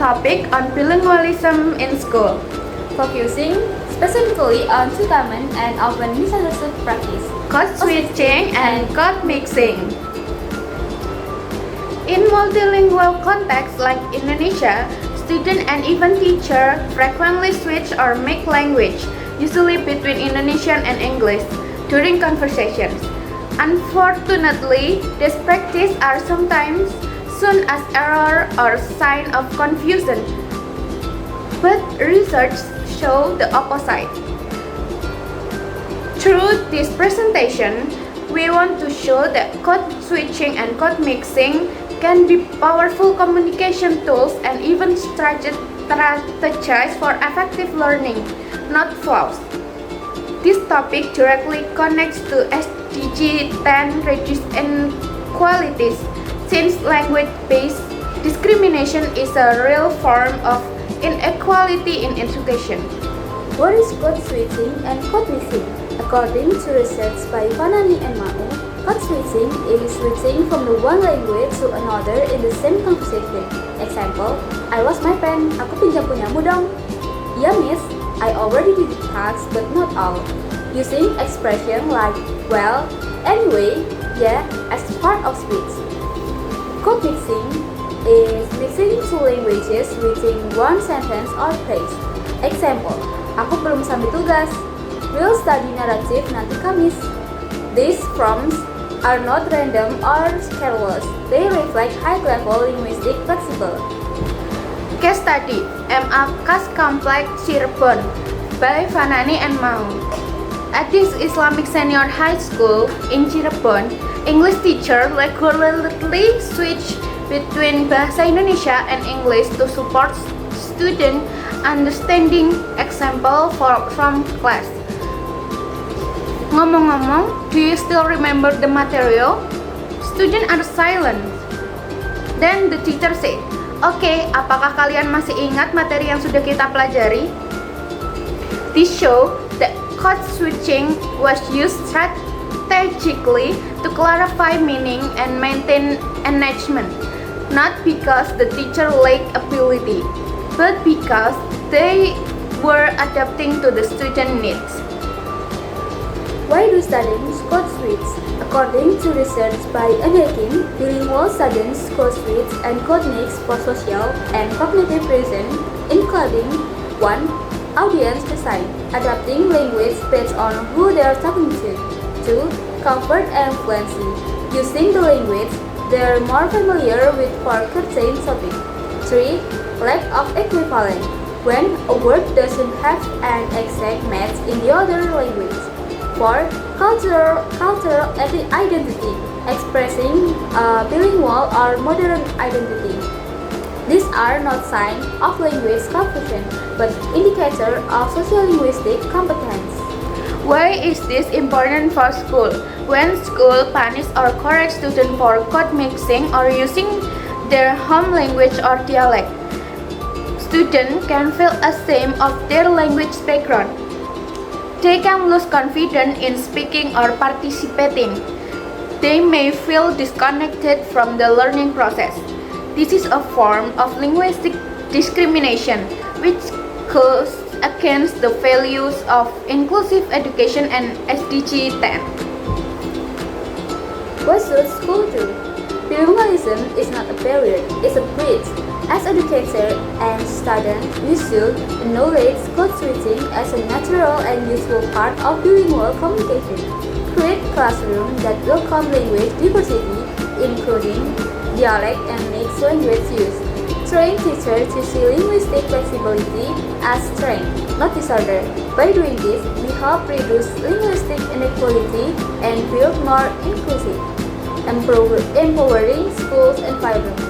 topic on bilingualism in school, focusing specifically on two common and often misunderstood practice: code switching and code mixing. In multilingual contexts like Indonesia, students and even teachers frequently switch or mix language, usually between Indonesian and English, during conversations. Unfortunately, these practices are sometimes seen as error or sign of confusion, but research shows the opposite. Through this presentation, we want to show that code switching and code mixing can be powerful communication tools and even strategies for effective learning, not flaws. This topic directly connects to SDG 10 reduce inequalities, since language-based discrimination is a real form of inequality in education. What is code switching and code mixing? According to research by Fanani and Mao, code switching is switching from the one language to another in the same conversation. Example, I lost my pen, aku pinjam punyamu dong. Yeah miss, I already did the task but not all. Using expression like, well, anyway, yeah, as part of speech. Code mixing is mixing two languages within one sentence or phrase. Example, aku belum submit tugas. We'll study narrative nanti Kamis. These forms are not random or careless. They reflect high-level linguistic flexibility. Case study, MA Kas Complex Cirebon by Fanani and Mao. At this Islamic Senior High School in Cirebon, English teacher regularly switch between Bahasa Indonesia and English to support student understanding. Example from class. Ngomong-ngomong, do you still remember the material? Students are silent. Then the teacher said, "Oke, apakah kalian masih ingat materi yang sudah kita pelajari?" This show that code switching was used strategically to clarify meaning and maintain engagement, not because the teacher lacked ability, but because they were adapting to the student needs. Why do students code switch? According to research by Anakin, bilingual students code switch and code mix for social and cognitive reasons, including 1. Audience design, adapting language based on who they are talking to. 2. Comfort and fluency, using the language they are more familiar with for certain topic. 3. Lack of equivalent, when a word doesn't have an exact match in the other language. 4. Cultural identity, expressing a bilingual or modern identity. These are not signs of language confusion, but indicators of sociolinguistic competence. Why is this important for school? When school punish or correct students for code mixing or using their home language or dialect, students can feel ashamed of their language background. They can lose confidence in speaking or participating. They may feel disconnected from the learning process. This is a form of linguistic discrimination which goes against the values of inclusive education and SDG 10. What should school do? Bilingualism is not a barrier, it's a bridge. As educators and students, we should acknowledge code switching as a natural and useful part of bilingual communication. Create classrooms that welcome language diversity, including dialect and mixed language use. Train teachers to see linguistic flexibility as strength, not disorder. By doing this, we help reduce linguistic inequality and build more inclusive, empowering schools environment.